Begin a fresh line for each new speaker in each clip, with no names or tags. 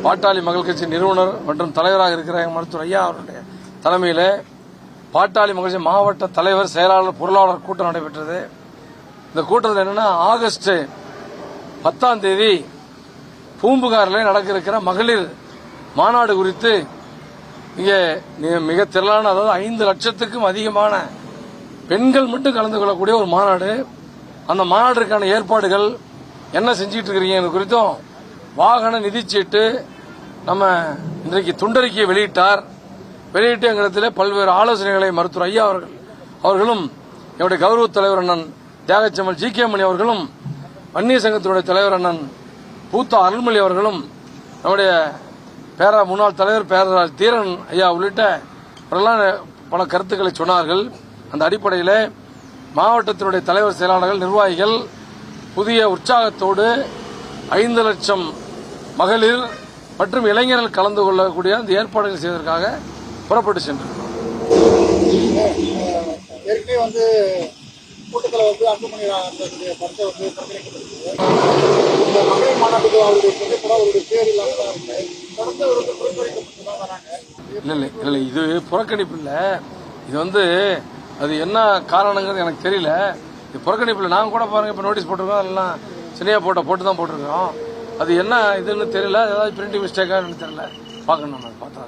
பாட்டாளி மக்கள் கட்சி நிறுவனர் மற்றும் தலைவராக இருக்கிற மருத்துவர் ஐயா அவருடைய தலைமையில் பாட்டாளி மக்கள் கட்சி மாவட்ட தலைவர் செயலாளர் பொருளாளர் கூட்டம் நடைபெற்றது. இந்த கூட்டத்தில் என்னன்னா, ஆகஸ்ட் 10ஆம் தேதி பூம்புகாரில் நடக்க இருக்கிற மகளிர் மாநாடு குறித்து இங்கே மிக திரளான, அதாவது 5 லட்சத்துக்கும் அதிகமான பெண்கள் மட்டும் கலந்து கொள்ளக்கூடிய ஒரு மாநாடு. அந்த மாநாட்டிற்கான ஏற்பாடுகள் என்ன செஞ்சிட்டு இருக்கிறீங்க குறித்தும் வாகன நிதிச்சீட்டு நம்ம இன்றைக்கு துண்டறிக்கையை வெளியிட்டு எங்களிடத்தில் பல்வேறு ஆலோசனைகளை மருத்துவர் ஐயா அவர்களும் என்னுடைய கௌரவ தலைவர் அண்ணன் தியாகச்செம்மல் ஜி.கே. மணி அவர்களும் வன்னிய சங்கத்தினுடைய தலைவர் அண்ணன் பூத்தா அருள்மொழி அவர்களும் நம்முடைய முன்னாள் தலைவர் பேரராஜ் தீரன் ஐயா உள்ளிட்ட பல கருத்துக்களை சொன்னார்கள். அந்த அடிப்படையில் மாவட்டத்தினுடைய தலைவர் செயலாளர்கள் நிர்வாகிகள் புதிய உற்சாகத்தோடு 5 லட்சம் மகளிர் மற்றும் இளைஞர்கள் கலந்து கொள்ளக்கூடிய அந்த ஏற்பாடுகள் செய்வதற்காக புறப்பட்டு சென்றோம். இல்ல இது புறக்கணிப்பு இல்ல, இது அது என்ன காரணங்கிறது எனக்கு தெரியல. இது புறக்கணிப்பு இல்ல. நாங்க கூட பாருங்க, இப்ப நோட்டீஸ் போட்டிருக்கோம், அதெல்லாம் சினியா போட்டு தான் போட்டிருக்கோம். அது என்ன இதுன்னு தெரியல, ஏதாவது பிரிண்டிங் மிஸ்டேக்கா தெரியல, பார்க்கணும். பார்த்தா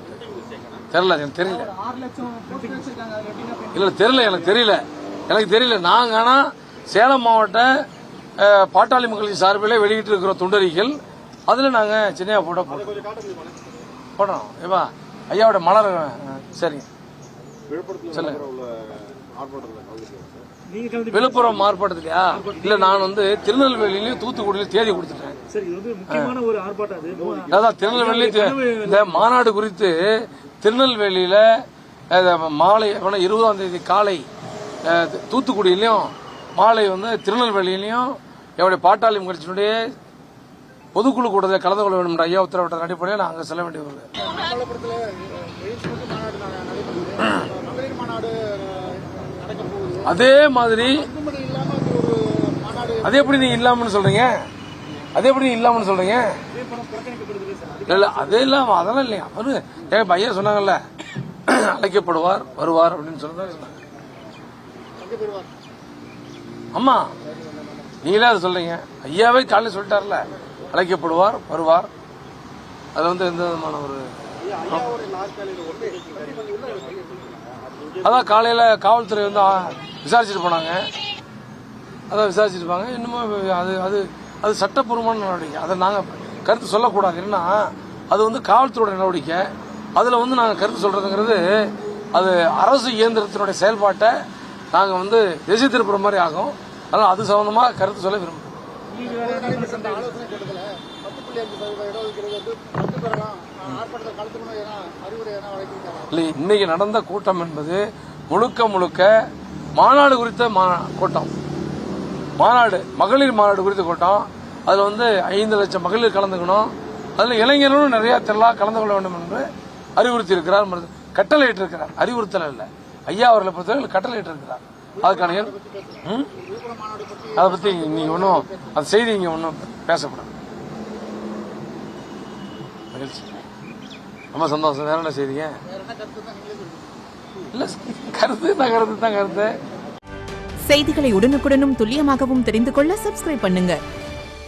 தெரியல, எனக்கு தெரியல. இல்ல தெரியல, எனக்கு தெரியல. நாங்க ஆனா சேலம் மாவட்ட பாட்டாளி மக்கள் சார்பில் வெளியிட்டு இருக்கிற துண்டறிக்கைகள் அதுல நாங்க சின்ன போடுறோம். ஏவா ஐயாவோட மலர் சரி சொல்லுங்க. விழுப்புரம் மார்பாட்டத்திலயா? இல்ல, நான் திருநெல்வேலியிலும் தூத்துக்குடியிலும் தேதி கொடுத்துட்டேன். அதான் திருநெல்வேலி இந்த மாநாடு குறித்து திருநெல்வேலியில மாலை 20ஆம் தேதி காலை தூத்துக்குடியிலும் மாலை திருநெல்வேலியிலையும் என்னுடைய பாட்டாளி கட்சியினுடைய பொதுக்குழு கூட்டத்தை கலந்து கொள்ள வேண்டும் என்ற ஐயா உத்தரவிட்ட அடிப்படையில் நான் அங்க செல்ல வேண்டியது. அதே மாதிரி அதே எப்படி நீங்க இல்லாமன்னு சொல்றீங்க? இல்ல அதே இல்லாம அதெல்லாம் இல்லையா? ஐயா சொன்னாங்கல்ல, அழைக்கப்படுவார் வருவார் அப்படின்னு சொன்னாங்க. ஆமா, நீங்களே அதை சொல்றீங்க. ஐயாவே காலையில் சொல்லிட்டார்ல, அழைக்கப்படுவார் வருவார். அது எந்த விதமான ஒரு அதான் காலையில காவல்துறை விசாரிச்சுட்டு போனாங்க. அதான் விசாரிச்சிருப்பாங்க. இன்னமும் அது சட்டப்பூர்வமான நடவடிக்கை. அதை நாங்க கருத்து சொல்லக்கூடாது. ஏன்னா அது காவல்துறை நடவடிக்கை. அதுல நாங்க கருத்து சொல்றதுங்கிறது அது அரசு இயந்திரத்தினுடைய செயல்பாட்டை நாங்க திசை திருப்புற மாதிரி ஆகும். அதனால அது சம்பந்தமா கருத்து சொல்ல விரும்புகிறோம். இல்ல, இன்னைக்கு நடந்த கூட்டம் என்பது முழுக்க மாநாடு குறித்த கூட்டம். மகளிர் மாநாடு குறித்த கூட்டம். அதுல 5 லட்சம் மகளிர் கலந்துக்கணும். அதுல இளைஞர்களும் நிறைய திரளா கலந்து கொள்ள வேண்டும் என்று அறிவுறுத்தி இருக்கிறார், கட்டளையிட்டு இருக்கிறார். அறிவுறுத்தல் இல்ல, ஐயா அவர்களை பொறுத்தவரை கட்டளையிட்டு இருக்கிறார். அதுக்கான அதை பத்தி நீங்க ஒன்னும் அந்த செய்தி இங்க ஒன்னும் பேசப்படாது. மகிழ்ச்சி, ரொம்ப சந்தோஷம். வேற என்ன செய்திங்க? இல்ல, கருத்து தான் கருத்து.
செய்திகளை உடனுக்குடனும் துல்லியமாகவும் தெரிந்து கொள்ள சப்ஸ்கிரைப் பண்ணுங்க.